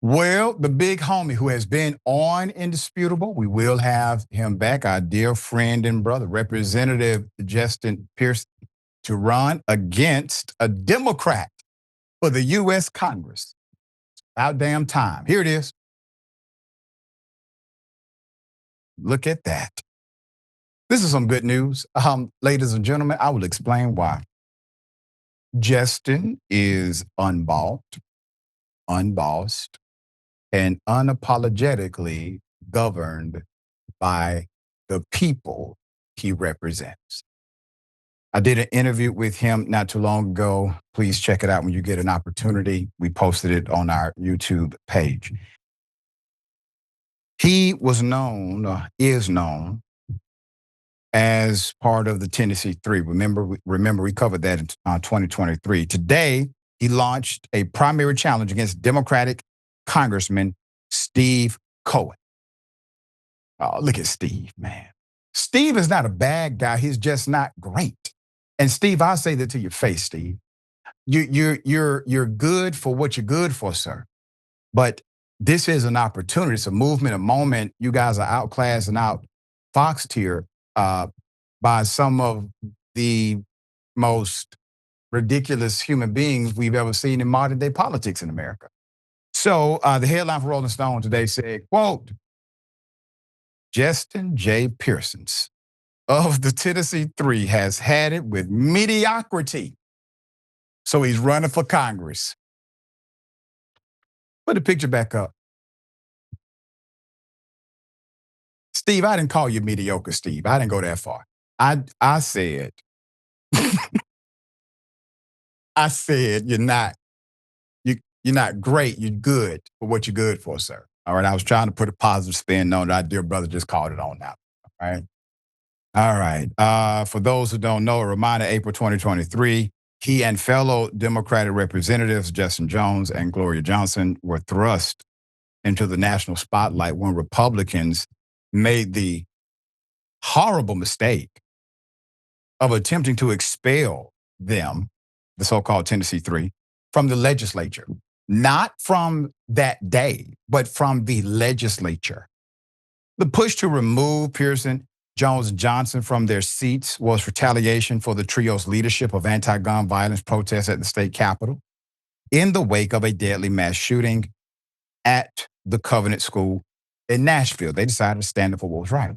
Well, the big homie who has been on Indisputable, we will have him back, our dear friend and brother, Representative Justin Pearson, to run against a Democrat for the U.S. Congress. About damn time. Here it is. Look at that. This is some good news. Ladies and gentlemen, I will explain why. Justin is unbought, unbossed, and unapologetically governed by the people he represents. I did an interview with him not too long ago. Please check it out when you get an opportunity. We posted it on our YouTube page. He was known, is known, as part of the Tennessee Three. Remember, we covered that in 2023. Today, he launched a primary challenge against Democratic Congressman Steve Cohen. Oh, look at Steve, man. Steve is not a bad guy. He's just not great. And Steve, I'll say that to your face, Steve. You're good for what you're good for, sir. But this is an opportunity. It's a movement, a moment. You guys are outclassed and outfoxed here by some of the most ridiculous human beings we've ever seen in modern day politics in America. So the headline for Rolling Stone today said, quote, Justin J. Pearson of the Tennessee Three has had it with mediocrity. So he's running for Congress. Put the picture back up. Steve, I didn't call you mediocre, Steve. I didn't go that far. I said, you're not great. You're good for what you're good for, sir. All right. I was trying to put a positive spin on that. Dear brother just called it on now. All right. All right. For those who don't know, a reminder, April 2023, he and fellow Democratic representatives Justin Jones and Gloria Johnson were thrust into the national spotlight when Republicans made the horrible mistake of attempting to expel them, the so-called Tennessee Three, from the legislature. Not from that day, but from the legislature. The push to remove Pearson, Jones, and Johnson from their seats was retaliation for the trio's leadership of anti-gun violence protests at the state capitol in the wake of a deadly mass shooting at the Covenant School in Nashville. They decided to stand up for what was right.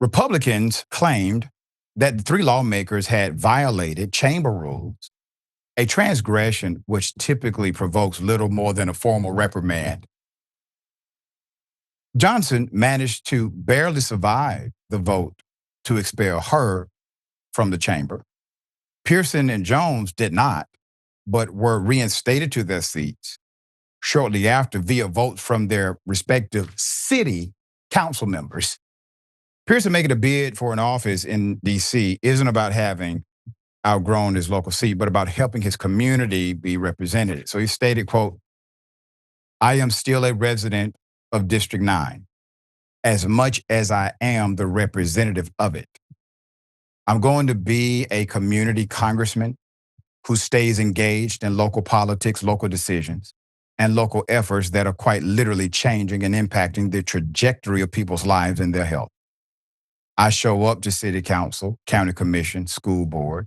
Republicans claimed that the three lawmakers had violated chamber rules, a transgression which typically provokes little more than a formal reprimand. Johnson managed to barely survive the vote to expel her from the chamber. Pearson and Jones did not, but were reinstated to their seats shortly after via votes from their respective city council members. Pearson making a bid for an office in D.C. isn't about having outgrown his local seat, but about helping his community be represented. So he stated, quote, I am still a resident of District 9, as much as I am the representative of it. I'm going to be a community congressman who stays engaged in local politics, local decisions, and local efforts that are quite literally changing and impacting the trajectory of people's lives and their health. I show up to city council, county commission, school board,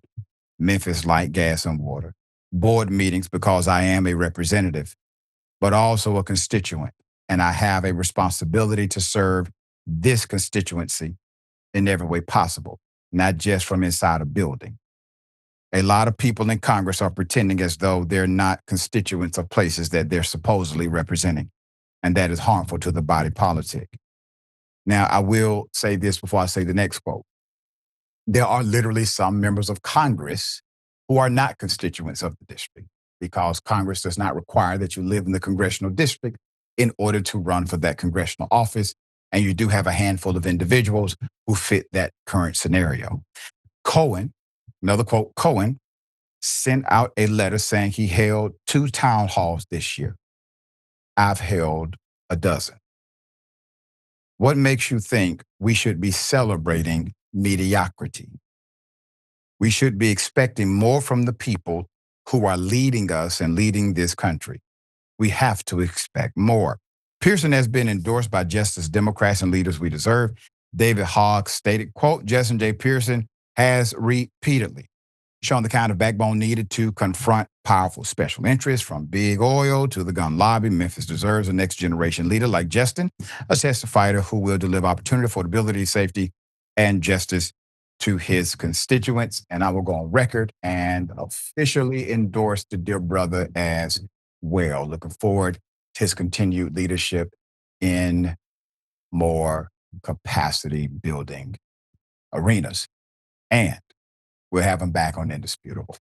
Memphis Light, Gas and Water, board meetings because I am a representative, but also a constituent. And I have a responsibility to serve this constituency in every way possible, not just from inside a building. A lot of people in Congress are pretending as though they're not constituents of places that they're supposedly representing, and that is harmful to the body politic. Now, I will say this before I say the next quote. There are literally some members of Congress who are not constituents of the district because Congress does not require that you live in the congressional district in order to run for that congressional office. And you do have a handful of individuals who fit that current scenario. Cohen, another quote, Cohen sent out a letter saying he held 2 town halls this year. I've held a dozen. What makes you think we should be celebrating mediocrity? We should be expecting more from the people who are leading us and leading this country. we have to expect more. Pearson has been endorsed by Justice Democrats and leaders we deserve. David Hogg stated, quote, Justin J. Pearson has repeatedly shown the kind of backbone needed to confront powerful special interests, from big oil to the gun lobby. Memphis deserves a next generation leader like Justin, a tested fighter who will deliver opportunity, affordability, safety, and justice to his constituents. And I will go on record and officially endorse the dear brother as well. Looking forward to his continued leadership in more capacity building arenas. And we'll have him back on Indisputable.